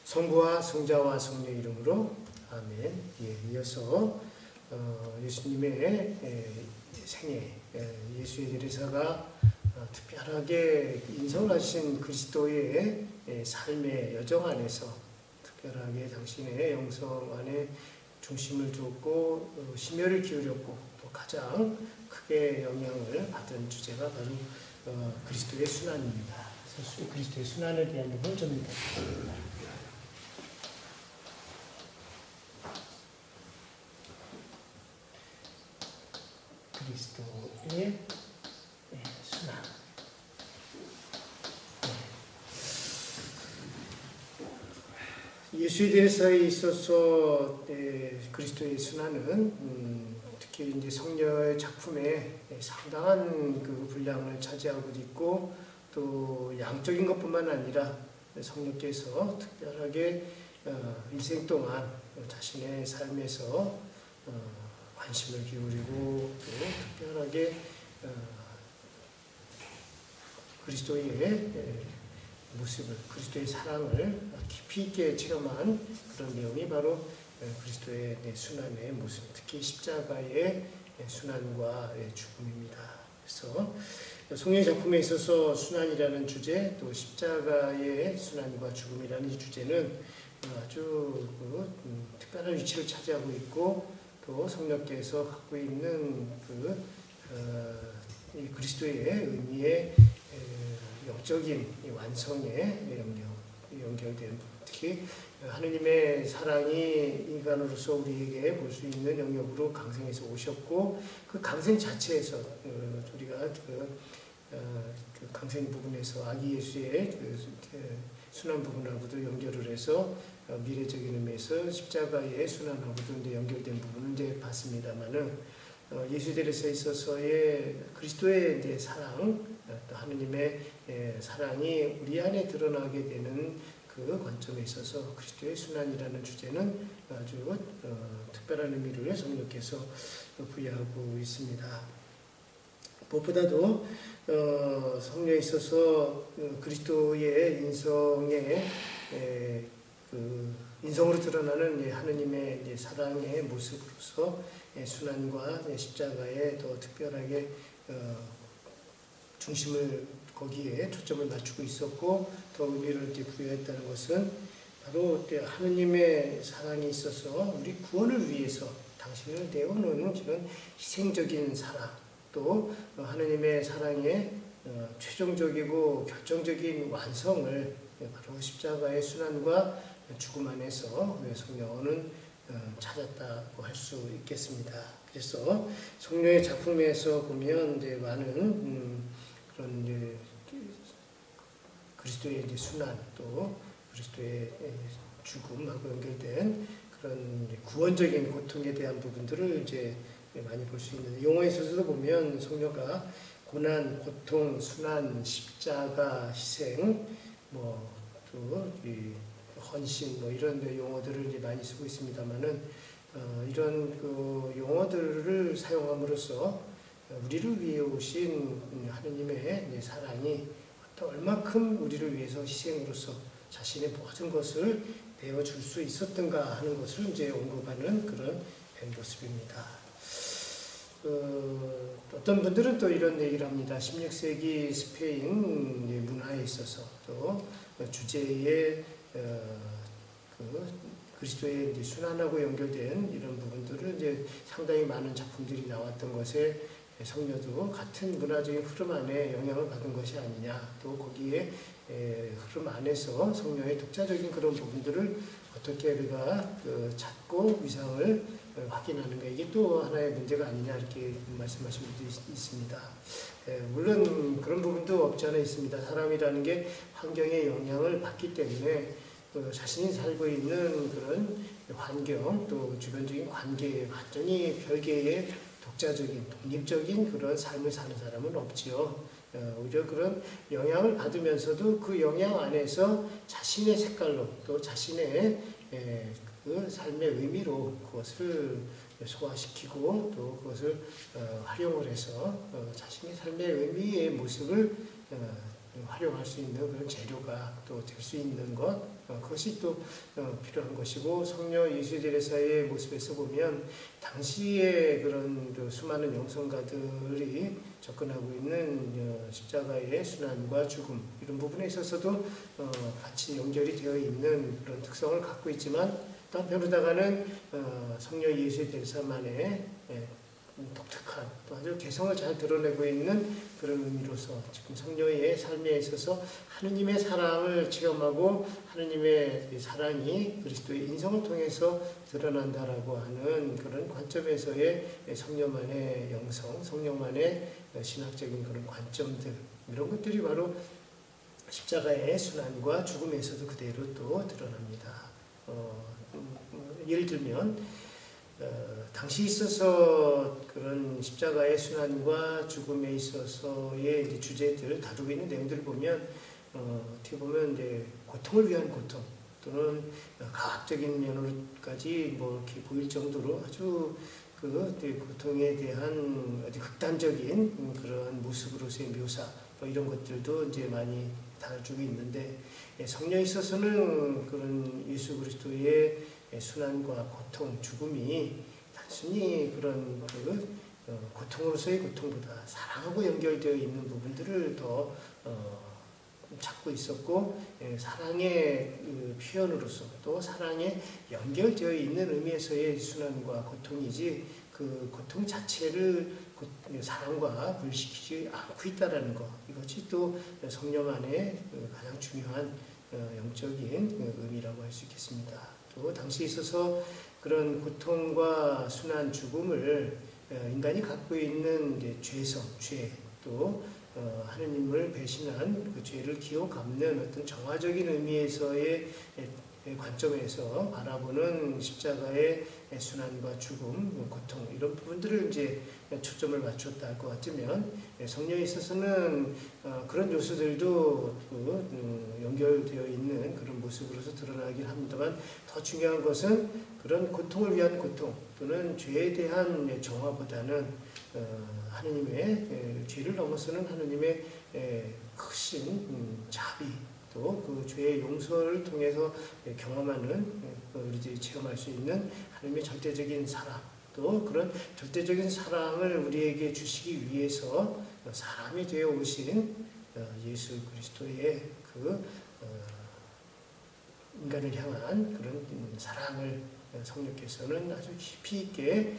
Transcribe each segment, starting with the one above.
성부와 성자와 성령 이름으로 아멘. 이어서 예수님의 생애, 예수의 제자가 특별하게 인성하신 그리스도의 삶의 여정 안에서 특별하게 당신의 영성 안에 중심을 두었고 심혈을 기울였고 또 가장 크게 영향을 받은 주제가 바로 그리스도의 순환입니다. 그래서 그리스도의 순환에 대한 부분을 좀 읽어보겠습니다. 그리스도의 순환. 예수에 대해서에 있어서 그리스도의 순환은 특히 이제 성녀의 작품에 상당한 그 분량을 차지하고 있고 또 양적인 것뿐만 아니라 성녀께서 특별하게 일생 동안 자신의 삶에서 관심을 기울이고 또 특별하게 그리스도의 모습을, 그리스도의 사랑을 깊이 있게 체험한 그런 내용이 바로 그리스도의 순환의 모습, 특히 십자가의 순환과 죽음입니다. 그래서 성령의 작품에 있어서 순환이라는 주제, 또 십자가의 순환과 죽음이라는 이 주제는 아주 특별한 위치를 차지하고 있고 또 성령께서 갖고 있는 이 그리스도의 의미의 영적인 완성에 연결된 부분, 특히 하느님의 사랑이 인간으로서 우리에게 볼 수 있는 영역으로 강생해서 오셨고 그 강생 자체에서 우리가 그 강생 부분에서 아기 예수의 순환 부분하고도 연결을 해서 미래적인 의미에서 십자가의 순환하고도 연결된 부분을 이제 봤습니다만은 예수들에서 있어서의 그리스도의 이제 사랑, 또 하느님의 사랑이 우리 안에 드러나게 되는 그 관점에 있어서 그리스도의 순환이라는 주제는 아주 특별한 의미를 성령께서 부여하고 있습니다. 무엇보다도 성령에 있어서 그리스도의 인성으로 드러나는 하느님의 사랑의 모습으로서 순환과 십자가에 더 특별하게 중심을 거기에 초점을 맞추고 있었고 더 의미를 부여했다는 것은 바로 하느님의 사랑이 있어서 우리 구원을 위해서 당신을 내어놓는 그런 희생적인 사랑, 또 하느님의 사랑의 최종적이고 결정적인 완성을 바로 십자가의 순환과 죽음 안에서 성령은 찾았다고 할 수 있겠습니다. 그래서 성령의 작품에서 보면 이제 많은 그런 그리스도의 이제 순환 또 그리스도의 죽음하고 연결된 그런 구원적인 고통에 대한 부분들을 이제 많이 볼 수 있는데 용어에 있어서도 보면 성령가 고난, 고통, 순환, 십자가, 희생, 또 헌신 이런 용어들을 이제 많이 쓰고 있습니다만은 이런 그 용어들을 사용함으로써 우리를 위해 오신 하느님의 사랑이 얼마큼 우리를 위해서 희생으로서 자신의 모든 것을 내어줄 수 있었던가 하는 것을 이제 언급하는 그런 모습입니다. 어떤 분들은 또 이런 얘기를 합니다. 16세기 스페인 문화에 있어서 또 주제의 그리스도의 이제 순환하고 연결된 이런 부분들을 이제 상당히 많은 작품들이 나왔던 것에 성녀도 같은 문화적인 흐름 안에 영향을 받은 것이 아니냐, 또 거기에 흐름 안에서 성녀의 독자적인 그런 부분들을 어떻게 우리가 찾고 위상을 확인하는가, 이게 또 하나의 문제가 아니냐 이렇게 말씀하신 분도 있습니다. 물론 그런 부분도 없지 않아 있습니다. 사람이라는 게 환경의 영향을 받기 때문에 자신이 살고 있는 그런 환경 또 주변적인 관계에 완전히 별개의 독자적인 독립적인 그런 삶을 사는 사람은 없지요. 오히려 그런 영향을 받으면서도 그 영향 안에서 자신의 색깔로 또 자신의 그 삶의 의미로 그것을 소화시키고 또 그것을 활용을 해서 자신의 삶의 의미의 모습을 활용할 수 있는 그런 재료가 또 될 수 있는 것, 그것이 또 필요한 것이고, 성녀 예수 대리사의 모습에서 보면 당시에 그런 그 수많은 영성가들이 접근하고 있는 십자가의 순환과 죽음, 이런 부분에 있어서도 같이 연결이 되어 있는 그런 특성을 갖고 있지만, 또 한편으로다가는 성녀 예수 대리사만의 독특한, 또 아주 개성을 잘 드러내고 있는 그런 의미로서 지금 성녀의 삶에 있어서 하느님의 사랑을 체험하고 하느님의 사랑이 그리스도의 인성을 통해서 드러난다라고 하는 그런 관점에서의 성녀만의 영성, 성녀만의 신학적인 그런 관점들, 이런 것들이 바로 십자가의 순환과 죽음에서도 그대로 또 드러납니다. 예를 들면 당시 있어서 그런 십자가의 순환과 죽음에 있어서의 이제 주제들, 다루고 있는 내용들을 보면 어떻게 보면 이제 고통을 위한 고통, 또는 과학적인 면으로까지 뭐 이렇게 보일 정도로 아주 그 고통에 대한 아주 극단적인 그런 모습으로서의 묘사, 뭐 이런 것들도 이제 많이 다뤄주고 있는데, 성령에 있어서는 그런 예수 그리스도의 순환과 고통, 죽음이 단순히 그런 고통으로서의 고통보다 사랑하고 연결되어 있는 부분들을 더 찾고 있었고, 사랑의 표현으로서 또 사랑에 연결되어 있는 의미에서의 순환과 고통이지, 그 고통 자체를 사랑과 분리시키지 않고 있다는 것, 이것이 또 성령 안에 가장 중요한 영적인 의미라고 할 수 있겠습니다. 또 당시에 있어서 그런 고통과 순환, 죽음을 인간이 갖고 있는 죄성, 죄, 또 하느님을 배신한 그 죄를 기어 갚는 어떤 정화적인 의미에서의 관점에서 바라보는 십자가의 순환과 죽음, 고통, 이런 부분들을 이제 초점을 맞췄다 할 것 같으면, 성령에 있어서는 그런 요소들도 연결되어 있는 그런 모습으로서 드러나긴 합니다만, 더 중요한 것은 그런 고통을 위한 고통, 또는 죄에 대한 정화보다는 하느님의 죄를 넘어서는 하느님의 크신 자비, 또 그 죄의 용서를 통해서 경험하는, 우리들이 체험할 수 있는 하나님의 절대적인 사랑, 또 그런 절대적인 사랑을 우리에게 주시기 위해서 사람이 되어 오신 예수 그리스도의 그 인간을 향한 그런 사랑을 성령께서는 아주 깊이 있게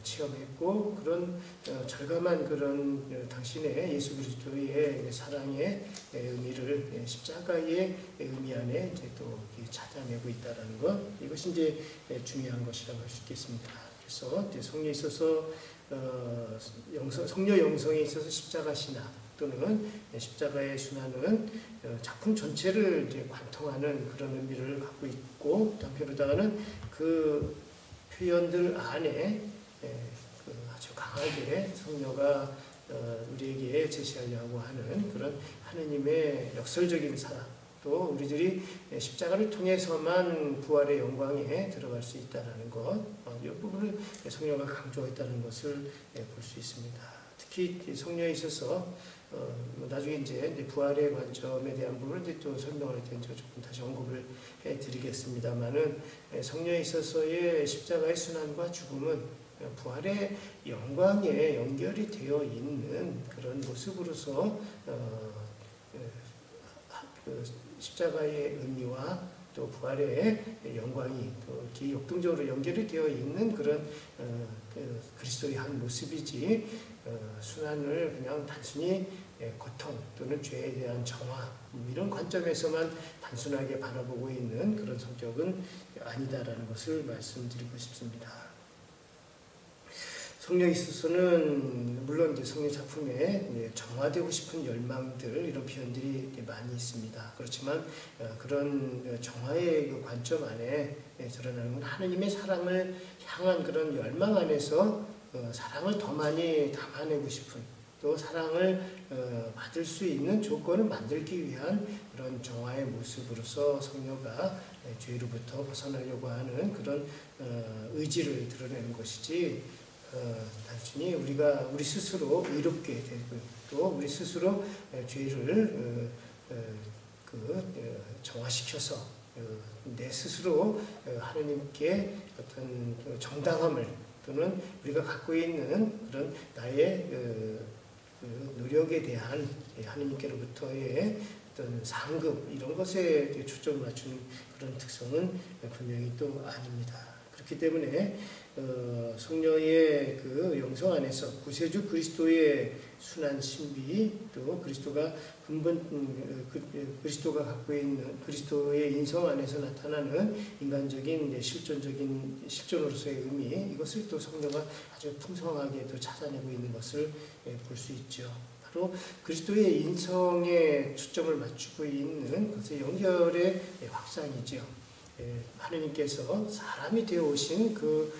체험했고, 그런 절감한 그런 당신의 예수 그리스도의 사랑의 의미를 십자가의 의미 안에 이제 또 찾아내고 있다는 것, 이것이 이제 중요한 것이라고 할 수 있겠습니다. 그래서 성령에 있어서 성령 영성에 있어서 십자가 신학, 또는 십자가의 순환은 작품 전체를 이제 관통하는 그런 의미를 갖고 있고, 한편으로다가는 그 표현들 안에 아주 강하게 성녀가 우리에게 제시하려고 하는 그런 하느님의 역설적인 사랑, 또 우리들이 십자가를 통해서만 부활의 영광에 들어갈 수 있다는 것, 이 부분을 성녀가 강조했다는 것을 볼 수 있습니다. 특히 성녀에 있어서 나중에 이제 부활의 관점에 대한 부분을 이제 또 설명할 때 조금 다시 언급을 해드리겠습니다만은, 성령에 있어서의 십자가의 순환과 죽음은 부활의 영광에 연결이 되어 있는 그런 모습으로서 십자가의 의미와 또 부활의 영광이 또 이렇게 역동적으로 연결이 되어 있는 그런 그리스도의 한 모습이지, 순환을 그냥 단순히 고통 또는 죄에 대한 정화, 이런 관점에서만 단순하게 바라보고 있는 그런 성격은 아니다라는 것을 말씀드리고 싶습니다. 성령에 있어서는 물론 이제 성령 작품에 정화되고 싶은 열망들, 이런 표현들이 많이 있습니다. 그렇지만 그런 정화의 그 관점 안에 드러나는 건 하느님의 사랑을 향한 그런 열망 안에서 사랑을 더 많이 담아내고 싶은, 또 사랑을 받을 수 있는 조건을 만들기 위한 그런 정화의 모습으로서 성녀가 죄로부터 벗어나려고 하는 그런 의지를 드러내는 것이지, 단순히 우리 스스로 의롭게 되고 또 우리 스스로 죄를 정화시켜서 내 스스로 하나님께 어떤 정당함을 또는 우리가 갖고 있는 그런 나의 노력에 대한 하나님께로부터의 어떤 상급 이런 것에 초점을 맞추는 그런 특성은 분명히 또 아닙니다. 그렇기 때문에 성령의 그 영성 안에서 구세주 그리스도의 순한 신비 또 그리스도가 그리스도가 갖고 있는 그리스도의 인성 안에서 나타나는 인간적인 실존으로서의 의미 이것을 또 성령가 아주 풍성하게 또 찾아내고 있는 것을 볼 수 있죠. 바로 그리스도의 인성에 초점을 맞추고 있는 것의 연결의 확장이죠. 하느님께서 사람이 되어 오신 그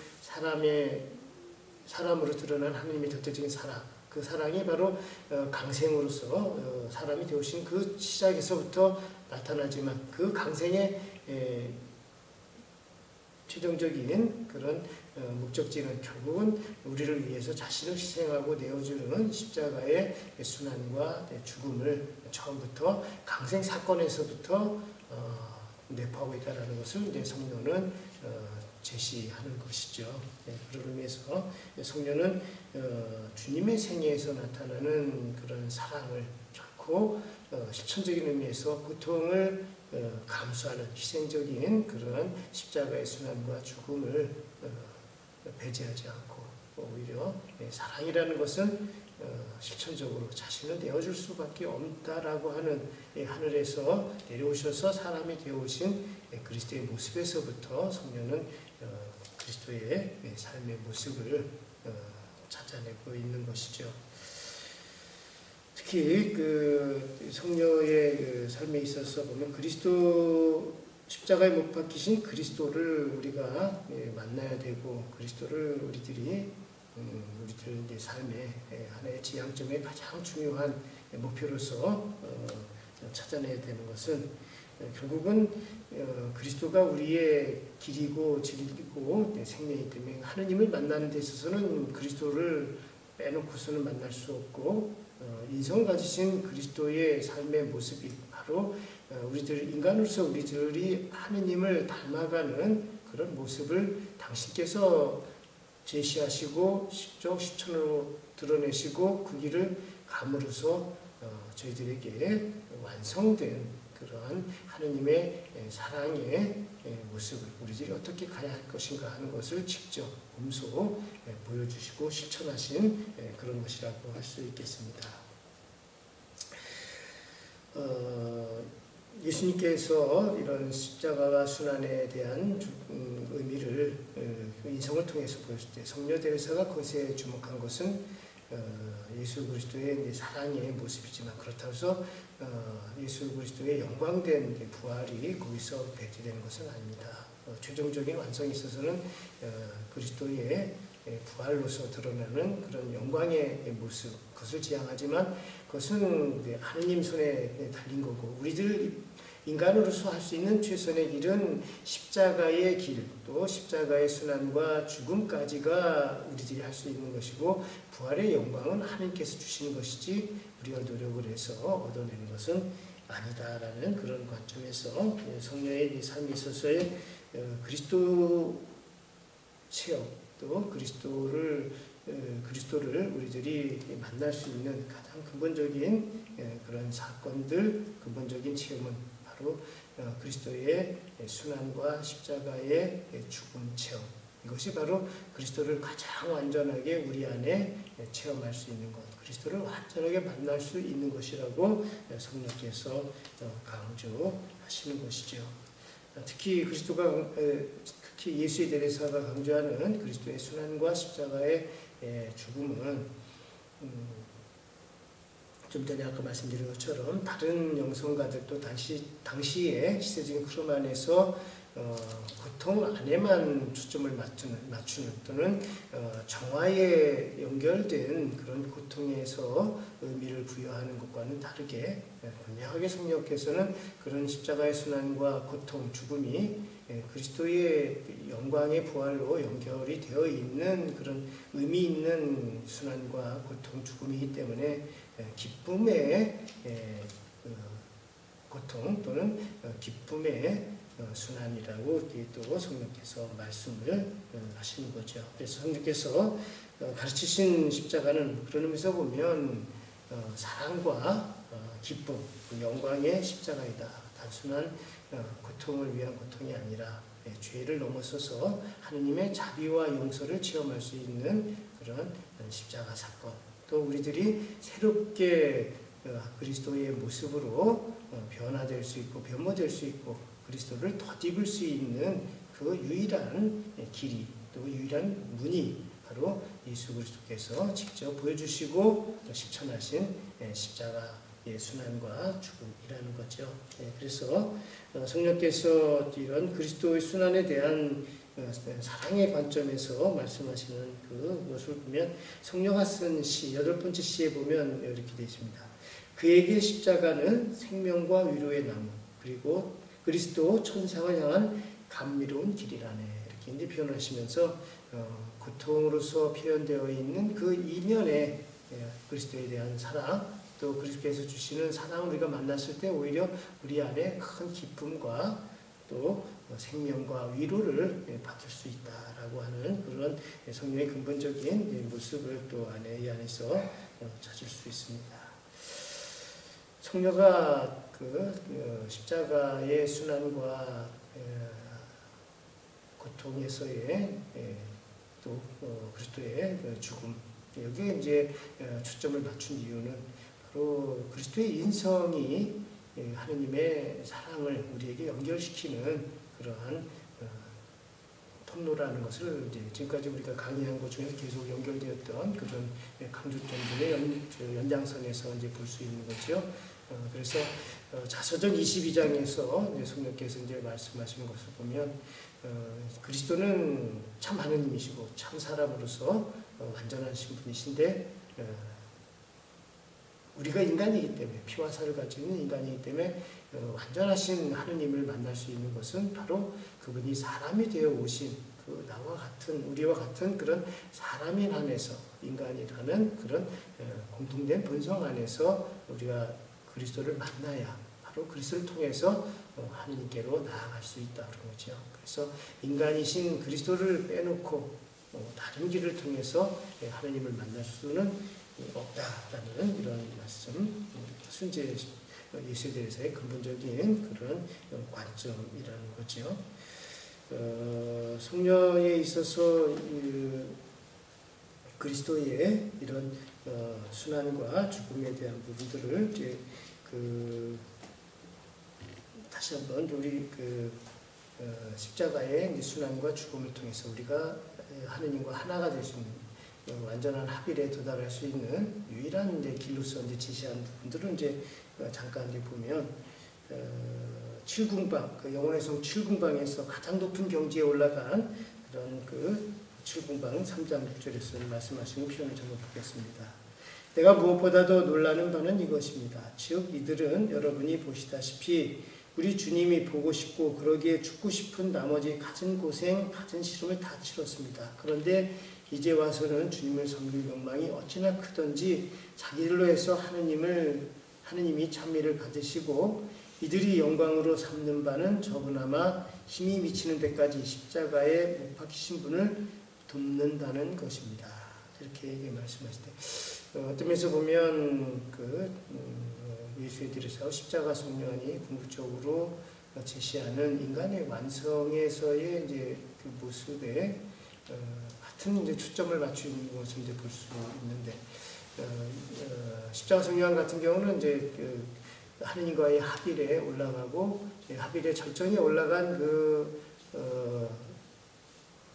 사람으로 드러난 하느님의 절대적인 사랑, 그 사랑이 바로 강생으로서 사람이 되어 오신 그 시작에서부터 나타나지만 그 강생의 최종적인 그런 목적지는 결국은 우리를 위해서 자신을 희생하고 내어주는 십자가의 순환과 죽음을 처음부터 강생 사건에서부터 내포하고 있다는 것을 이제 성령은 제시하는 것이죠. 그런 의미에서 성령은 주님의 생애에서 나타나는 그런 사랑을 결코 실천적인 의미에서 고통을 감수하는 희생적인 그런 십자가의 순환과 죽음을 배제하지 않고 오히려 사랑이라는 것은 실천적으로 자신을 내어줄 수밖에 없다라고 하는 하늘에서 내려오셔서 사람이 되어오신 그리스도의 모습에서부터 성령은 그리스도의 삶의 모습을 찾아내고 있는 것이죠. 특히 그 성령의 그 삶에 있어서 보면 그리스도 십자가에 못 박히신 그리스도를 우리가 만나야 되고 그리스도를 우리들 이제 삶의 하나의 지향점의 가장 중요한 목표로서 찾아내야 되는 것은 결국은 그리스도가 우리의 길이고 진리고 생명이기 때문에 하느님을 만나는 데 있어서는 그리스도를 빼놓고서는 만날 수 없고 인성을 가지신 그리스도의 삶의 모습이 바로 인간으로서 우리들이 하느님을 닮아가는 그런 모습을 당신께서 제시하시고 실천으로 드러내시고 그 길을 감으로써 저희들에게 완성된 그러한 하느님의 사랑의 모습을 우리들이 어떻게 가야 할 것인가 하는 것을 직접 몸소 보여주시고 실천하신 그런 것이라고 할 수 있겠습니다. 예수님께서 이런 십자가와 순환에 대한 의미를 인성을 통해서 보였을 때 성녀 데레사가 그것에 주목한 것은 예수 그리스도의 사랑의 모습이지만 그렇다고 해서 예수 그리스도의 영광된 부활이 거기서 배제되는 것은 아닙니다. 최종적인 완성에 있어서는 그리스도의 부활로서 드러나는 그런 영광의 모습 그것을 지향하지만 그것은 하느님 손에 달린 거고 우리들 인간으로서 할 수 있는 최선의 길은 십자가의 길, 또 십자가의 순환과 죽음까지가 우리들이 할 수 있는 것이고 부활의 영광은 하나님께서 주시는 것이지 우리가 노력을 해서 얻어내는 것은 아니다라는 그런 관점에서 성령의 삶에 있어서의 그리스도 체험, 또 그리스도를 우리들이 만날 수 있는 가장 근본적인 그런 사건들, 근본적인 체험은 바로 그리스도의 순환과 십자가의 죽음 체험. 이것이 바로 그리스도를 가장 완전하게 우리 안에 체험할 수 있는 것, 그리스도를 완전하게 만날 수 있는 것이라고 성령께서 강조하시는 것이죠. 특히 예수의 데레사가 강조하는 그리스도의 순환과 십자가의 죽음은 좀 전에 아까 말씀드린 것처럼 다른 영성가들도 당시의 시대적인 흐름 안에서 고통 안에만 초점을 맞추는 또는 정화에 연결된 그런 고통에서 의미를 부여하는 것과는 다르게 분명하게 성령께서는 그런 십자가의 순환과 고통, 죽음이 그리스도의 영광의 부활로 연결이 되어 있는 그런 의미 있는 순환과 고통, 죽음이기 때문에 기쁨의 고통 또는 기쁨의 순환이라고 또 성령께서 말씀을 하시는 거죠. 그래서 성령께서 가르치신 십자가는 그런 의미에서 보면 사랑과 기쁨, 영광의 십자가이다. 단순한 고통을 위한 고통이 아니라 죄를 넘어서서 하느님의 자비와 용서를 체험할 수 있는 그런 십자가 사건. 또 우리들이 새롭게 그리스도의 모습으로 변화될 수 있고 변모될 수 있고 그리스도를 덧입을 수 있는 그 유일한 길이 또 유일한 문이 바로 예수 그리스도께서 직접 보여주시고 실천하신 십자가의 순환과 죽음이라는 거죠. 그래서 성령께서 이런 그리스도의 순환에 대한 사랑의 관점에서 말씀하시는 그것을 보면 성령가 쓴 시, 8번째 시에 보면 이렇게 되어 있습니다. 그에게 십자가는 생명과 위로의 나무, 그리고 그리스도 천상을 향한 감미로운 길이라네. 이렇게 이제 표현하시면서 고통으로서 표현되어 있는 그 이면에 그리스도에 대한 사랑, 또 그리스도께서 주시는 사랑을 우리가 만났을 때 오히려 우리 안에 큰 기쁨과 또 생명과 위로를 받을 수 있다라고 하는 그런 성령의 근본적인 모습을 또 이 안에서 찾을 수 있습니다. 성녀가 십자가의 순환과 고통에서의 또 그리스도의 죽음, 여기에 이제 초점을 맞춘 이유는 바로 그리스도의 인성이 하느님의 사랑을 우리에게 연결시키는 그러한 통로라는 것을 이제 지금까지 우리가 강의한 것 중에서 계속 연결되었던 그런 강조점들의 연장선에서 이제 볼 수 있는 거죠. 그래서 자서전 22장에서 성령께서 이제 말씀하시는 것을 보면 그리스도는 참 하느님이시고 참 사람으로서 완전하신 분이신데 우리가 인간이기 때문에 피와 살을 가지고 있는 인간이기 때문에 완전하신 하느님을 만날 수 있는 것은 바로 그분이 사람이 되어 오신 그 나와 같은 우리와 같은 그런 사람인 안에서 인간이라는 그런 공통된 본성 안에서 우리가 그리스도를 만나야 바로 그리스도를 통해서 하느님께로 나아갈 수 있다 그런 거죠. 그래서 인간이신 그리스도를 빼놓고 다른 길을 통해서 하느님을 만날 수는 없다라는 이런 말씀, 순재 예수에 대해서의 근본적인 그런 관점이라는 거죠. 성령에 있어서 그리스도의 이런 순환과 죽음에 대한 부분들을 이제 다시 한번 우리 십자가의 순환과 죽음을 통해서 우리가 하느님과 하나가 될 수 있는 완전한 합일에 도달할 수 있는 유일한 길로서 제시한 부분들은 잠깐 보면 7궁방, 영혼의 성 7궁방에서 가장 높은 경지에 올라간 그런 7궁방 3장 6절에서 말씀하시는 표현을 한번 보겠습니다. 내가 무엇보다도 놀라는 바는 이것입니다. 즉 이들은 여러분이 보시다시피 우리 주님이 보고 싶고 그러기에 죽고 싶은 나머지 갖은 고생, 갖은 시름을 다 치렀습니다. 그런데 이제 와서는 주님을 섬길 욕망이 어찌나 크던지 자기들로 해서 하느님이 찬미를 받으시고 이들이 영광으로 삼는 바는 저보나마 힘이 미치는 데까지 십자가에 못 박히신 분을 돕는다는 것입니다. 이렇게 말씀하실 때 어떤 면에서 보면 예수에 대해서 십자가 성령이 궁극적으로 제시하는 인간의 완성에서의 그 모습에 같은 초점을 맞추는 것을 볼 수 있는데 십자가 성령 같은 경우는 하느님과의 합일에 올라가고 합일의 절정에 올라간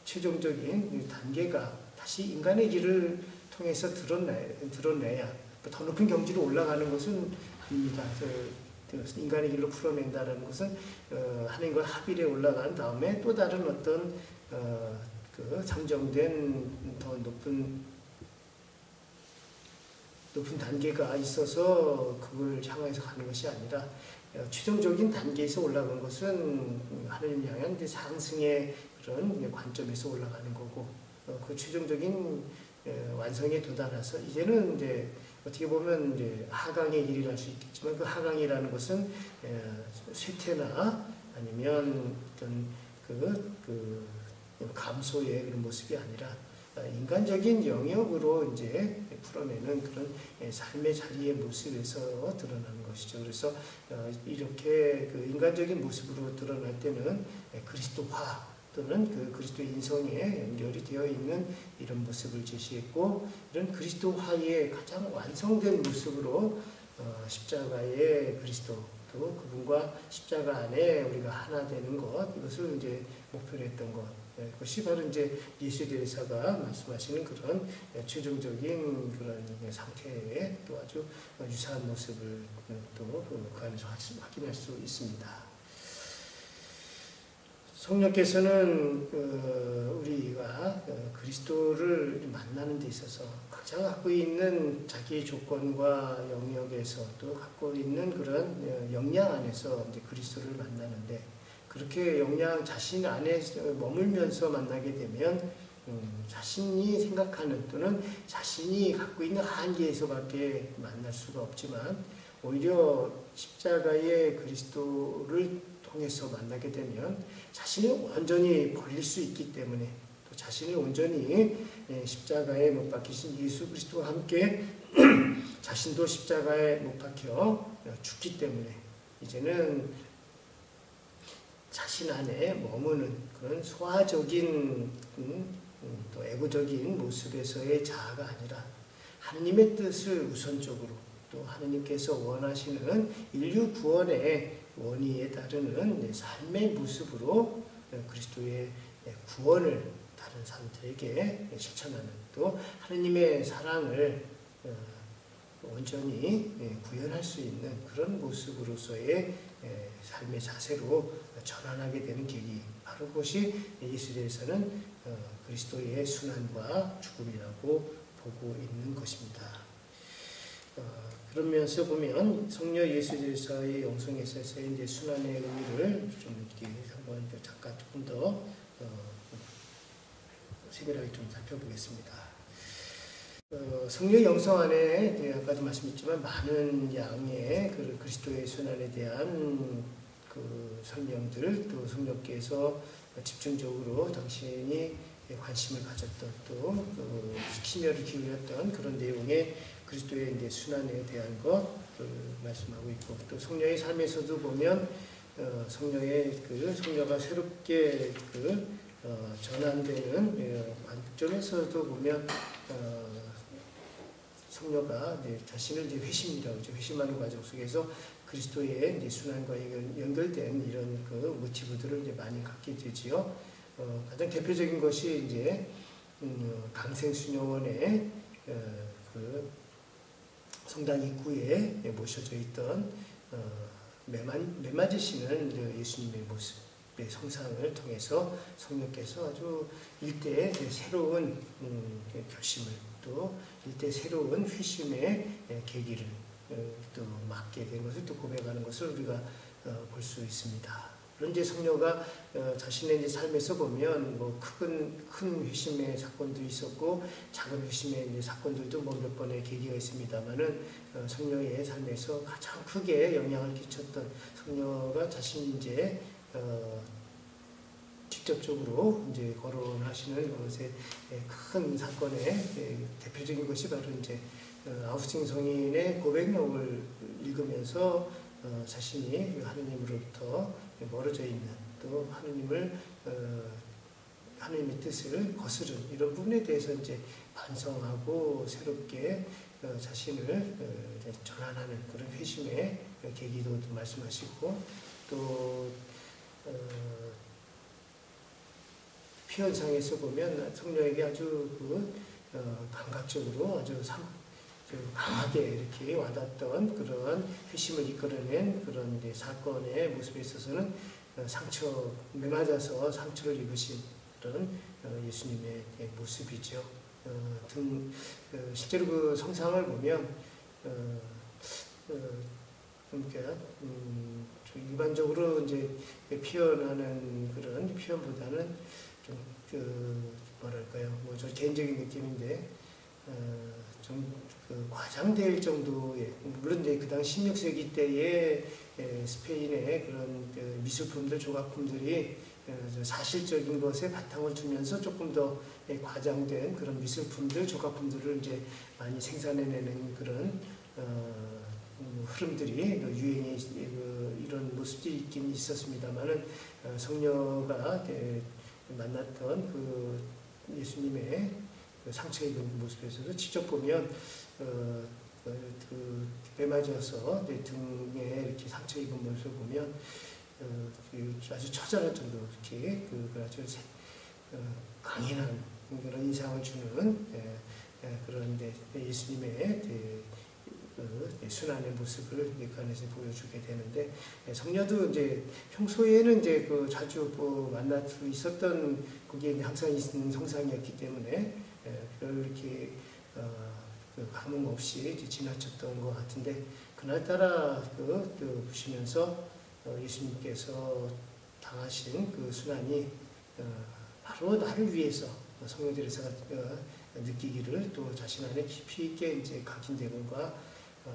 최종적인 단계가 다시 인간의 길을 통해서 드러내야 더 높은 경지로 올라가는 것은 아닙니다. 인간의 길로 풀어낸다는 것은 하느님과 합일에 올라간 다음에 또 다른 어떤 상정된 더 높은 단계가 있어서 그걸 향해서 가는 것이 아니라 최종적인 단계에서 올라간 것은 하나님 향한 상승의 그런 관점에서 올라가는 거고 그 최종적인 완성에 도달해서 이제는 어떻게 보면 이제 하강의 길이랄 수 있겠지만 그 하강이라는 것은 쇠퇴나 아니면 어떤 그 감소의 그런 모습이 아니라 인간적인 영역으로 이제 풀어내는 그런 삶의 자리의 모습에서 드러나는 것이죠. 그래서 이렇게 그 인간적인 모습으로 드러날 때는 그리스도화 또는 그 그리스도 인성에 연결이 되어 있는 이런 모습을 제시했고, 이런 그리스도화의 가장 완성된 모습으로 십자가의 그리스도, 또 그분과 십자가 안에 우리가 하나 되는 것, 이것을 이제 목표로 했던 것, 그것이 바로 이제 예수대사가 말씀하시는 그런 최종적인 그런 상태의 또 아주 유사한 모습을 또 그 안에서 확인할 수 있습니다. 성령께서는 우리가 그리스도를 만나는 데 있어서 각자가 갖고 있는 자기의 조건과 영역에서 또 갖고 있는 그런 역량 안에서 이제 그리스도를 만나는데, 그렇게 역량 자신 안에 머물면서 만나게 되면 자신이 생각하는 또는 자신이 갖고 있는 한계에서밖에 만날 수가 없지만, 오히려 십자가의 그리스도를 통해서 만나게 되면 자신이 온전히 벌릴 수 있기 때문에, 또 자신이 온전히 십자가에 못 박히신 예수 그리스도와 함께 자신도 십자가에 못 박혀 죽기 때문에 이제는 자신 안에 머무는 그런 소화적인 또 에고적인 모습에서의 자아가 아니라 하느님의 뜻을 우선적으로, 또 하느님께서 원하시는 인류 구원의 원의에 따르는 삶의 모습으로 그리스도의 구원을 다른 사람들에게 실천하는, 또 하느님의 사랑을 온전히 구현할 수 있는 그런 모습으로서의 삶의 자세로 전환하게 되는 계기, 바로 그것이 예수대에서는 그리스도의 순환과 죽음이라고 보고 있는 것입니다. 그러면서 보면 성녀 예수대사의 영성에서의 이제 순환의 의미를 좀 이렇게 한번 잠깐 조금 더 세밀하게 좀 살펴보겠습니다. 성령 영성 안에 아까도 말씀했지만 많은 양의 그리스도의 순환에 대한 그 설명들, 또 성령께서 집중적으로 당신이 관심을 가졌던, 또 심혈을 기울였던 그런 내용의 그리스도의 이제 순환에 대한 것을 말씀하고 있고, 또 성령의 삶에서도 보면 성령의 성령가 새롭게 전환되는 관점에서도 보면 성령가 자신을 이제 회심이라고 하죠. 회심하는 과정 속에서 그리스도의 이제 순환과 연결된 이런 모티브들을 이제 많이 갖게 되지요. 가장 대표적인 것이 이제 강생순영원의 성당 입구에 모셔져 있던 매 맞으시는 예수님의 모습의 성상을 통해서 성령께서 아주 일대의 새로운 결심을, 또 일대 새로운 회심의 계기를 또 맞게 된 것을 또 고백하는 것을 우리가 볼 수 있습니다. 그런 이제 성녀가 자신의 이제 삶에서 보면 큰 회심의 사건도 있었고 작은 회심의 이제 사건들도 몇 번의 계기가 있습니다만은 성녀의 삶에서 가장 크게 영향을 끼쳤던, 성녀가 자신이 이제 직접적으로 이제 거론하시는 것의 큰 사건의 대표적인 것이 바로 이제 아우구스틴 성인의 고백록을 읽으면서 자신이 하느님으로부터 멀어져 있는, 또 하느님의 뜻을 거스른 이런 부분에 대해서 이제 반성하고 새롭게 자신을 전환하는 그런 회심의 계기도 말씀하시고, 또 피언상에서 보면 성녀에게 아주 감각적으로 아주 강하게 이렇게 와닿던 그런 회심을 이끌어낸 그런 사건의 모습에 있어서는 매맞아서 상처를 입으신 그런 예수님의 모습이죠. 실제로 그 성상을 보면 그러니까 일반적으로 이제 표현하는 그런 표현보다는 좀 뭐랄까요, 저 개인적인 느낌인데 좀 과장될 정도의, 물론 이제 그 당 16세기 때의 스페인의 그런 미술품들, 조각품들이 사실적인 것에 바탕을 두면서 조금 더 과장된 그런 미술품들, 조각품들을 이제 많이 생산해내는 그런 흐름들이 유행에 이런 모습들이 있긴 있었습니다만은 성녀가 만났던 그 예수님의 상처 입은 모습에서도 직접 보면 배 맞아서 등에 이렇게 상처 입은 모습을 보면 아주 처절할 정도로 이렇게 아주 강인한 그런 인상을 주는 그런 예수님의 순환의 모습을 그 안에서 보여주게 되는데, 성녀도 이제 평소에는 이제 자주 만날 수 있었던 거기에 항상 있는 성상이었기 때문에 이렇게 감흥 없이 지나쳤던 것 같은데, 그날따라 보시면서 예수님께서 당하신 그 순환이 바로 나를 위해서 성령들에서 느끼기를 또 자신 안에 깊이 있게 이제 각인되는가,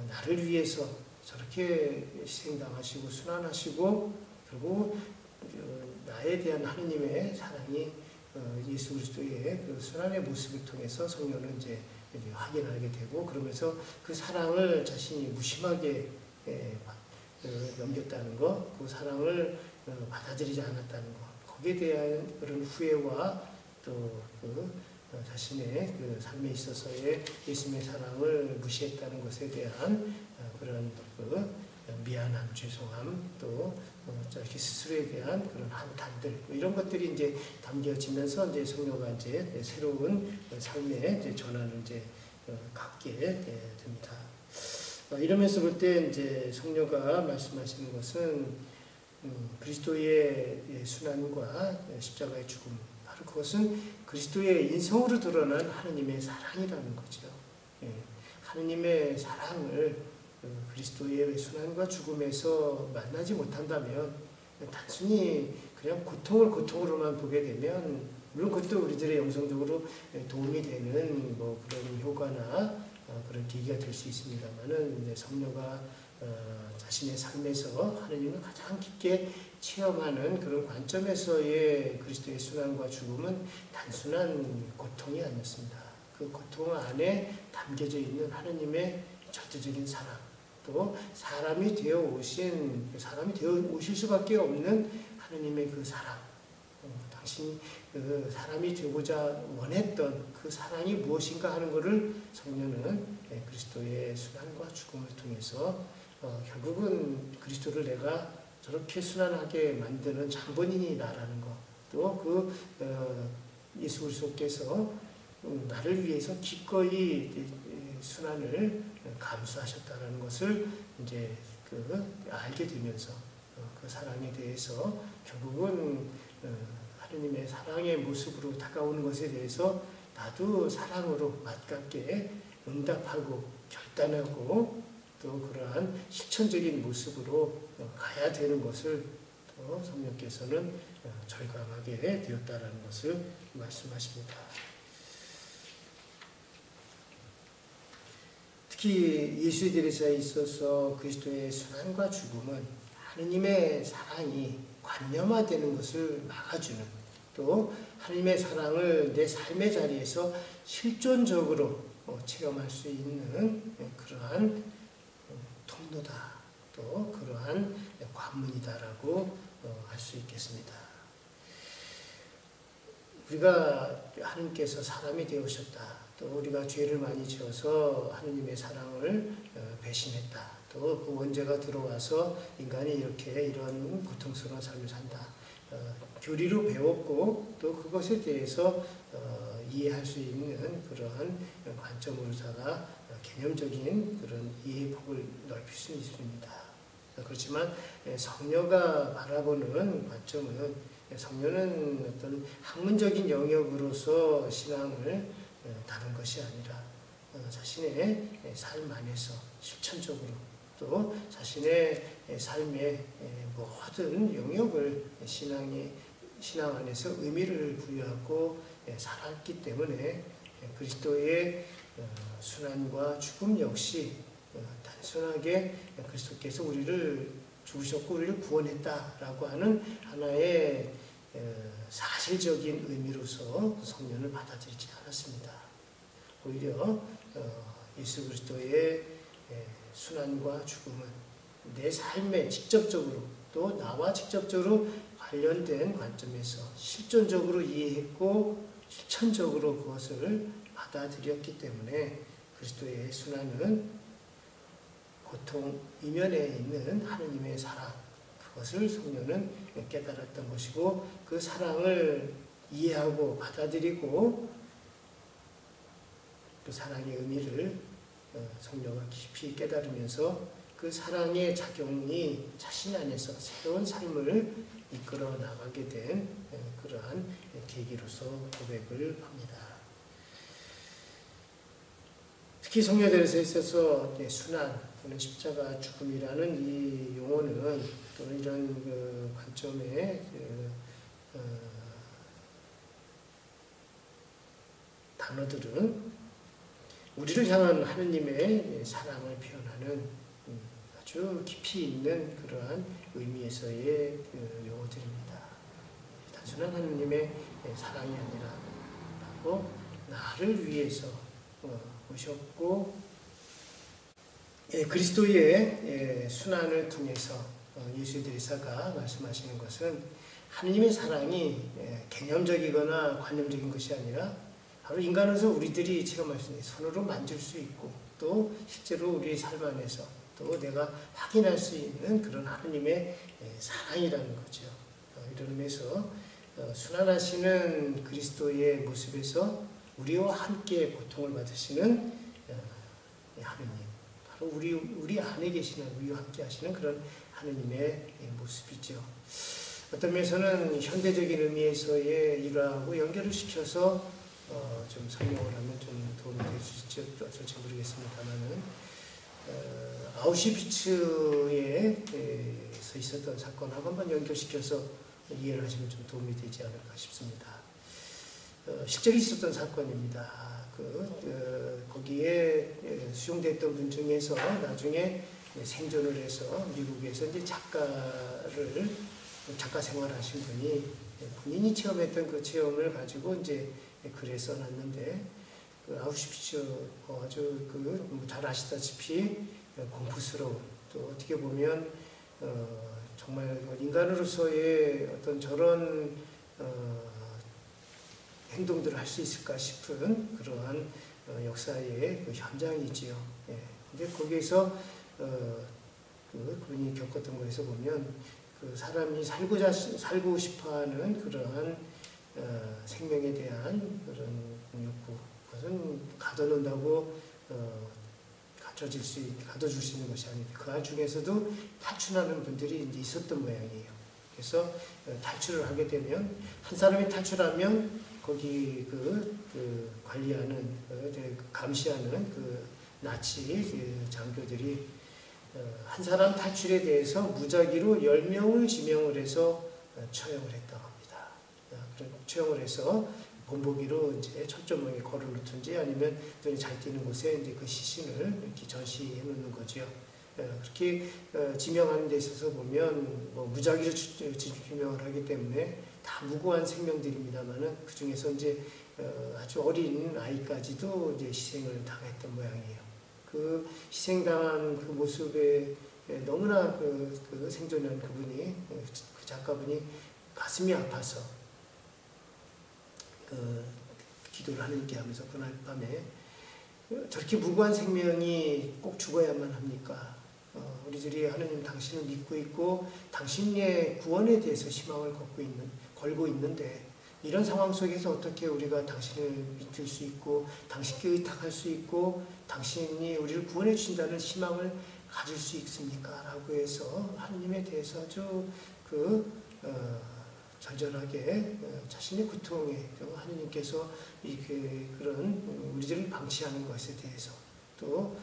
나를 위해서 저렇게 희생당하시고 순환하시고 그리고 나에 대한 하느님의 사랑이 예수 그리스도의 그 순환의 모습을 통해서 성령은 이제 확인하게 되고, 그러면서 그 사랑을 자신이 무심하게 넘겼다는 것, 그 사랑을 받아들이지 않았다는 것, 거기에 대한 그런 후회와 또 자신의 그 삶에 있어서의 예수님의 사랑을 무시했다는 것에 대한 그런 미안함, 죄송함, 또 이렇게 스스로에 대한 그런 한탄들, 이런 것들이 이제 담겨지면서 이제 성녀가 이제 새로운 삶의 이제 전환을 이제 갖게 됩니다. 이러면서 볼 때 이제 성녀가 말씀하시는 것은 그리스도의 순환과 십자가의 죽음, 바로 그것은 그리스도의 인성으로 드러난 하느님의 사랑이라는 거죠. 하느님의 사랑을 그리스도의 순환과 죽음에서 만나지 못한다면 단순히 그냥 고통으로만 보게 되면, 물론 그것도 우리들의 영성적으로 도움이 되는 그런 효과나 그런 계기가 될 수 있습니다만은, 성녀가 자신의 삶에서 하느님을 가장 깊게 체험하는 그런 관점에서의 그리스도의 순환과 죽음은 단순한 고통이 아니었습니다. 그 고통 안에 담겨져 있는 하느님의 절대적인 사랑, 또 사람이 되어 오실 수밖에 없는 하느님의 그 사랑, 당신이 사람이 되고자 원했던 그 사랑이 무엇인가 하는 것을 성녀는 그리스도의 순환과 죽음을 통해서 결국은 그리스도를 내가 저렇게 순환하게 만드는 장본인이 나라는 것, 또 예수 그리스도께서 나를 위해서 기꺼이 순환을 감수하셨다는 것을 이제 알게 되면서 그 사랑에 대해서 결국은 하느님의 사랑의 모습으로 다가오는 것에 대해서 나도 사랑으로 맞깝게 응답하고 결단하고 또 그러한 실천적인 모습으로 가야 되는 것을 또 성령께서는 절감하게 되었다라는 것을 말씀하십니다. 특히 예수에 있어서 그리스도의 순환과 죽음은 하느님의 사랑이 관념화되는 것을 막아주는, 또 하느님의 사랑을 내 삶의 자리에서 실존적으로 체험할 수 있는 그러한 통로다, 또 그러한 관문이다라고 할 수 있겠습니다. 우리가 하느님께서 사람이 되오셨다, 또 우리가 죄를 많이 지어서 하느님의 사랑을 배신했다, 또 그 원죄가 들어와서 인간이 이런 고통스러운 삶을 산다, 교리로 배웠고 또 그것에 대해서 이해할 수 있는 그러한 관점으로다가 개념적인 그런 이해의 폭을 넓힐 수 있습니다. 그렇지만 성녀가 바라보는 관점은, 성녀는 어떤 학문적인 영역으로서 신앙을 다룬 것이 아니라 자신의 삶 안에서 실천적으로, 또 자신의 삶의 모든 영역을 신앙 안에서 의미를 부여하고 살았기 때문에 그리스도의 순환과 죽음 역시 단순하게 그리스도께서 우리를 죽으셨고 우리를 구원했다라고 하는 하나의 사실적인 의미로서 성령을 받아들이지 않았습니다. 오히려 예수 그리스도의 순환과 죽음은 내 삶에 직접적으로 또 나와 직접적으로 관련된 관점에서 실존적으로 이해했고 실천적으로 그것을 받아들였기 때문에 그리스도의 순환은 고통 이면에 있는 하느님의 사랑, 그것을 성령은 깨달았던 것이고 그 사랑을 이해하고 받아들이고 그 사랑의 의미를 성령은 깊이 깨달으면서 그 사랑의 작용이 자신 안에서 새로운 삶을 이끌어 나가게 된 그러한 계기로서 고백을 합니다. 특히 성녀들에서 있어서 순환 또는 십자가 죽음이라는 이 용어는 또는 이런 관점의 단어들은 우리를 향한 하느님의 사랑을 표현하는 아주 깊이 있는 그러한 의미에서의 용어들입니다. 단순한 하느님의 사랑이 아니라 바로 나를 위해서 오셨고 그리스도의 순환을 통해서 예수 대사가 말씀하시는 것은 하느님의 사랑이 개념적이거나 관념적인 것이 아니라 바로 인간으로서 우리들이 제가 말씀드린 손으로 만질 수 있고 또 실제로 우리 삶 안에서 또 내가 확인할 수 있는 그런 하느님의 사랑이라는 거죠. 이런 의미에서 순환하시는 그리스도의 모습에서 우리와 함께 고통을 받으시는 하느님, 바로 우리 안에 계시는 우리와 함께 하시는 그런 하느님의 모습이죠. 어떤 면에서는 현대적인 의미에서의 일화하고 연결을 시켜서 좀 설명을 하면 좀 도움이 될 수 있을지 어쩔지 모르겠습니다만은 아우슈비츠에서 있었던 사건하고 한번 연결시켜서 이해를 하시면 좀 도움이 되지 않을까 싶습니다. 실제로 있었던 사건입니다. 거기에 수용됐던 분 중에서 나중에 생존을 해서 미국에서 이제 작가 생활하신 분이 본인이 체험했던 그 체험을 가지고 이제 글에 써놨는데 아우슈비츠 아주 잘 아시다시피 공포스러운 또 어떻게 보면 정말 인간으로서의 어떤 저런 행동들을 할 수 있을까 싶은 그러한 역사의 현장이지요. 근데 거기에서 그분이 겪었던 거에서 보면 그 사람이 살고 싶어하는 그러한 생명에 대한 그런 욕구, 그것은 가둬놓는다고 가둬줄 수 있는 것이 아닙니다. 그 중에서도 탈출하는 분들이 이제 있었던 모양이에요. 그래서 탈출을 하게 되면 한 사람이 탈출하면 거기 관리하는 감시하는 그 나치 장교들이 한 사람 탈출에 대해서 무작위로 10명을 지명을 해서 처형을 했다고 합니다. 처형을 해서 본보기로 이제 철조망에 걸어놓든지 아니면 눈이 잘 띄는 곳에 이제 그 시신을 이렇게 전시해 놓는 거죠. 그렇게 지명하는 데 있어서 보면 무작위로 지명을 하기 때문에 다 무고한 생명들입니다만은 그 중에서 이제 아주 어린 아이까지도 이제 희생을 당했던 모양이에요. 그 희생당한 그 모습에 너무나 그 생존한 그분이 그 작가분이 가슴이 아파서 기도를 하나님께 하면서 그날 밤에 저렇게 무고한 생명이 꼭 죽어야만 합니까? 우리들이 하나님 당신을 믿고 있고 당신의 구원에 대해서 희망을 걸고 있는데 이런 상황 속에서 어떻게 우리가 당신을 믿을 수 있고 당신께 의탁할 수 있고 당신이 우리를 구원해 주신다는 희망을 가질 수 있습니까? 라고 해서 하나님에 대해서 아주 절절하게 자신의 고통에 하나님께서 그런 우리들을 방치하는 것에 대해서 또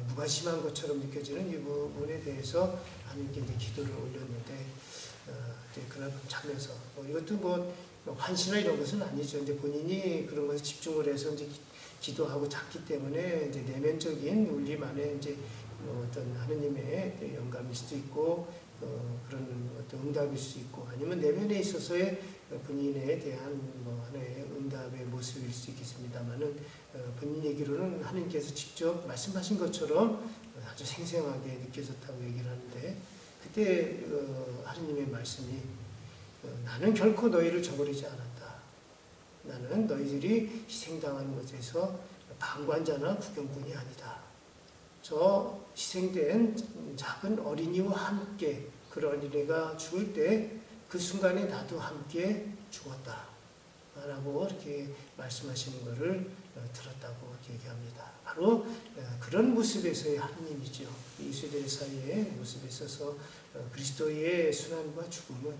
무관심한 것처럼 느껴지는 이 부분에 대해서 하나님께 이제 기도를 올렸는데 그날 자면서 이것도 환시나 이런 것은 아니죠. 근데 본인이 그런 것에 집중을 해서 이제 기도하고 작기 때문에 이제 내면적인 울림 안에 이제 어떤 하느님의 영감일 수도 있고 그런 어떤 응답일 수 있고 아니면 내면에 있어서의 본인에 대한 하나의 응답의 모습일 수 있겠습니다만은 본인 얘기로는 하느님께서 직접 말씀하신 것처럼 아주 생생하게 느껴졌다고 얘기를 하는데 그때 하느님의 말씀이 나는 결코 너희를 저버리지 않았다. 나는 너희들이 희생당하는 것에서 방관자나 구경꾼이 아니다. 저 희생된 작은 어린이와 함께 그 어린이가 죽을 때 그 순간에 나도 함께 죽었다. 라고 이렇게 말씀하시는 것을 들었다고 얘기합니다. 바로 그런 모습에서의 하느님이죠. 이스라엘 사이의 모습에 있어서 그리스도의 순환과 죽음은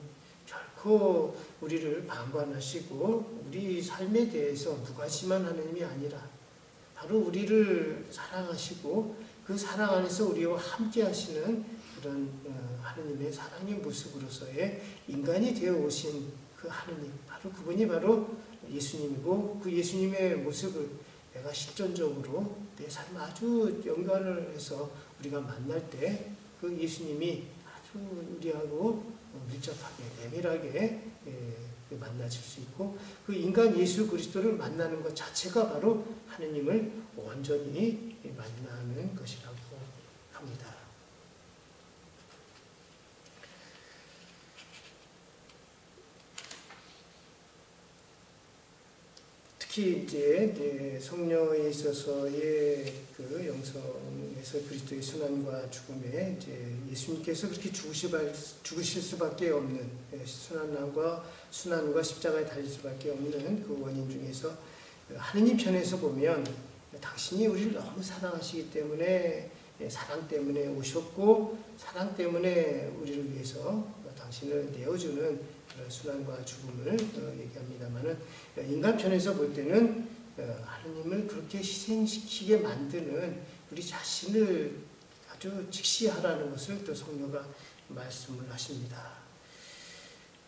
결코 우리를 방관하시고 우리 삶에 대해서 무관심한 하느님이 아니라 바로 우리를 사랑하시고 그 사랑 안에서 우리와 함께 하시는 그런 하느님의 사랑의 모습으로서의 인간이 되어 오신 그 하느님, 바로 그분이 바로 예수님이고 그 예수님의 모습을 내가 실존적으로 내 삶 아주 연관을 해서 우리가 만날 때 그 예수님이 아주 우리하고 밀접하게 내밀하게 만나질 수 있고 그 인간 예수 그리스도를 만나는 것 자체가 바로 하느님을 온전히 만나는 것이라고 합니다. 특히 이제 성령에 있어서의 그 영성에서 그리스도의 순환과 죽음에 이제 예수님께서 그렇게 죽으실 수밖에 없는 순환과 십자가에 달릴 수밖에 없는 그 원인 중에서 하느님 편에서 보면 당신이 우리를 너무 사랑하시기 때문에 사랑 때문에 오셨고 사랑 때문에 우리를 위해서 당신을 내어주는 순환과 죽음을 얘기합니다만은 인간 편에서 볼 때는 하느님을 그렇게 희생시키게 만드는 우리 자신을 아주 직시하라는 것을 또 성령가 말씀을 하십니다.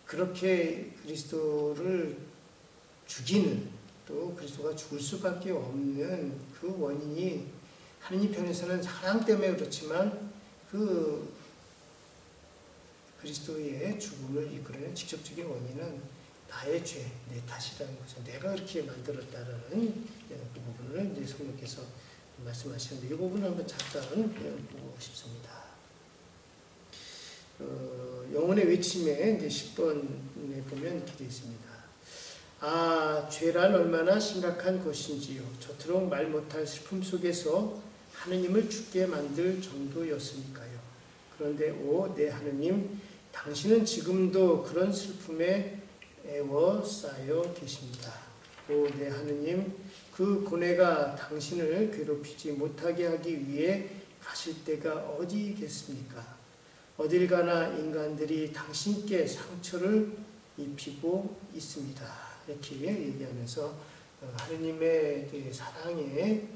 그렇게 그리스도를 죽이는 또 그리스도가 죽을 수밖에 없는 그 원인이 하느님 편에서는 사랑 때문에 그렇지만 그 그리스도의 죽음을 이끌어낸 직접적인 원인은 나의 죄, 내 탓이라는 거죠. 내가 그렇게 만들었다라는 그 부분을 이제 성령께서 말씀하시는데 이 부분을 한번 잠깐 보고 싶습니다. 영혼의 외침에 이제 10번에 보면 이렇게 되어 있습니다. 아, 죄란 얼마나 심각한 것인지요. 저토록 말 못할 슬픔 속에서 하느님을 죽게 만들 정도였으니까요. 그런데 오, 내 하느님, 당신은 지금도 그런 슬픔에 애워싸여 계십니다. 오, 내 하느님, 그 고뇌가 당신을 괴롭히지 못하게 하기 위해 가실 때가 어디겠습니까? 어딜 가나 인간들이 당신께 상처를 입히고 있습니다. 이렇게 얘기하면서 하느님의 사랑에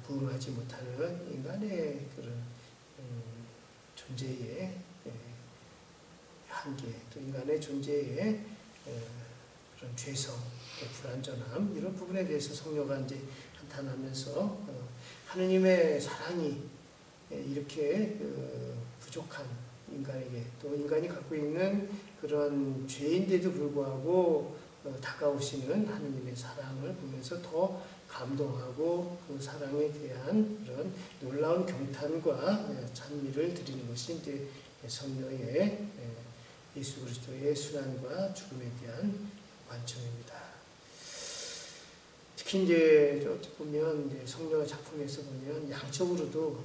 부응하지 못하는 인간의 그런 존재의 한계, 또 인간의 존재의 그런 죄성, 불완전함 이런 부분에 대해서 성령가 이제 한탄하면서 하느님의 사랑이 이렇게 부족한 인간에게 또 인간이 갖고 있는 그런 죄인데도 불구하고 다가오시는 하느님의 사랑을 보면서 더 감동하고 그 사랑에 대한 그런 놀라운 경탄과 찬미를 드리는 것이 이제 성령의 예수 그리스도의 순환과 죽음에 대한 관점입니다. 특히 이제 어떻게 보면 이제 성령의 작품에서 보면 양적으로도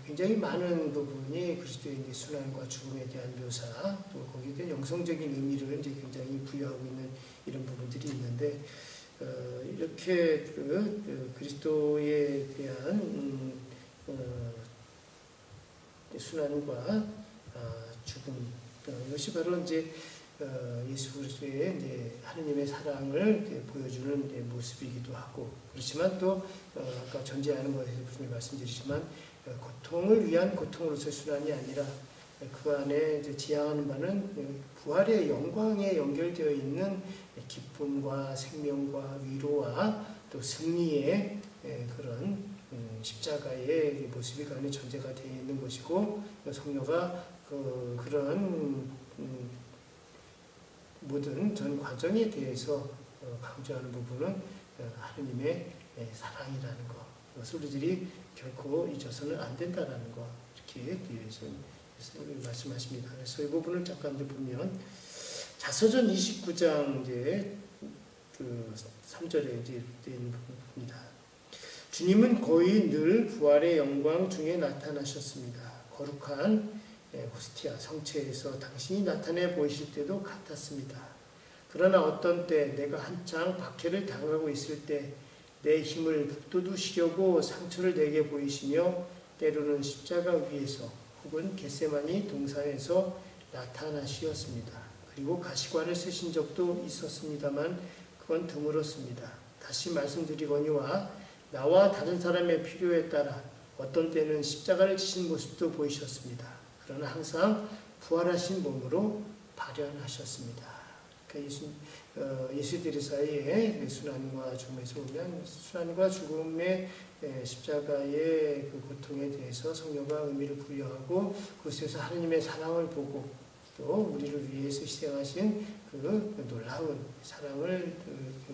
굉장히 많은 부분이 그리스도의 이제 순환과 죽음에 대한 묘사, 또 거기에 대한 영성적인 의미를 이제 굉장히 부여하고 있는 이런 부분들이 있는데 이렇게 그리스도에 대한 순환과 죽음 이것이 바로 이제 예수 그리스도의 이제 하느님의 사랑을 보여주는 이제 모습이기도 하고 그렇지만 또 아까 전제하는 것에서 분명히 말씀드리지만 고통을 위한 고통으로서의 순환이 아니라 그 안에 이제 지향하는 바는 부활의 영광에 연결되어 있는 기쁨과 생명과 위로와 또 승리의 그런 십자가의 모습이 그 안에 전제가 되어 있는 것이고, 성녀가 그런 모든 전 과정에 대해서 강조하는 부분은 하느님의 사랑이라는 것, 이것을 우리들이 결코 잊어서는 안 된다라는 것, 이렇게 말씀하십니다. 그래서 이 부분을 잠깐 보면 자서전 29장 이제 그 3절에 이제 된 부분입니다. 주님은 거의 늘 부활의 영광 중에 나타나셨습니다. 거룩한 호스티아 성체에서 당신이 나타내 보이실 때도 같았습니다. 그러나 어떤 때 내가 한창 박해를 당하고 있을 때 내 힘을 북돋우시려고 상처를 내게 보이시며 때로는 십자가 위에서 혹은 겟세마니 동산에서 나타나시었습니다. 그리고 가시관을 쓰신 적도 있었습니다만 그건 드물었습니다. 다시 말씀드리거니와 나와 다른 사람의 필요에 따라 어떤 때는 십자가를 지신 모습도 보이셨습니다. 그러나 항상 부활하신 몸으로 발현하셨습니다. 그러니까 예수들의 사이에 순환과 죽음에서 보면 순환과 죽음의 십자가의 그 고통에 대해서 성령과 의미를 부여하고 그것에서 하나님의 사랑을 보고 또 우리를 위해서 희생하신 그 놀라운 사랑을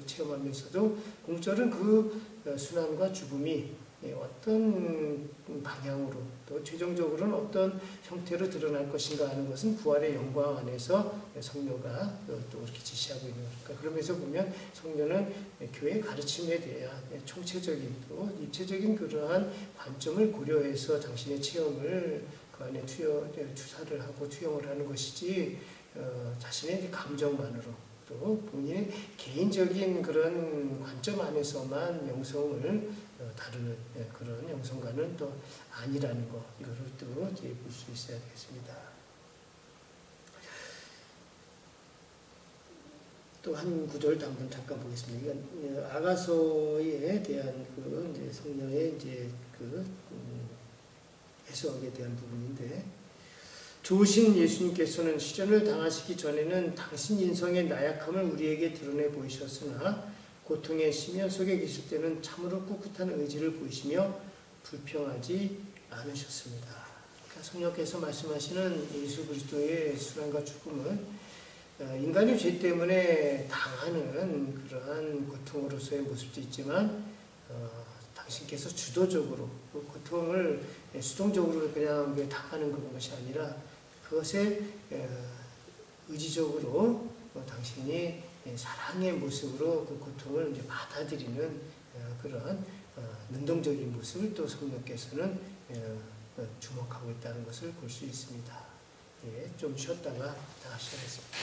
체험하면서도 공절은 그 순환과 죽음이 어떤 방향으로 또 최종적으로는 어떤 형태로 드러날 것인가 하는 것은 부활의 영광 안에서 성녀가 또 이렇게 지시하고 있는 거니까 그러면서 보면 성녀는 교회의 가르침에 대한 총체적인 또 입체적인 그러한 관점을 고려해서 당신의 체험을 그 안에 투사를 하고 투영을 하는 것이지 자신의 감정만으로 또 본인의 개인적인 그런 관점 안에서만 영성을 다루는 그런 영성가는 또 아니라는 것, 이거를 또 볼 수 있어야 되겠습니다. 또 한 구절 한번 잠깐 보겠습니다. 아가서에 대한 그 이제 성령의 이제 그 해석에 대한 부분인데, 좋으신 예수님께서는 시련을 당하시기 전에는 당신 인성의 나약함을 우리에게 드러내 보이셨으나 고통의 심연 속에 계실 때는 참으로 꿋꿋한 의지를 보이시며 불평하지 않으셨습니다. 그러니까 성령께서 말씀하시는 예수 그리스도의 순환과 죽음은 인간의 죄 때문에 당하는 그러한 고통으로서의 모습도 있지만 당신께서 주도적으로 그 고통을 수동적으로 그냥 당하는 그런 것이 아니라 그것에 의지적으로 당신이 사랑의 모습으로 그 고통을 이제 받아들이는 그런 능동적인 모습을 또 성령께서는 주목하고 있다는 것을 볼 수 있습니다. 좀 쉬었다가 다시 하겠습니다.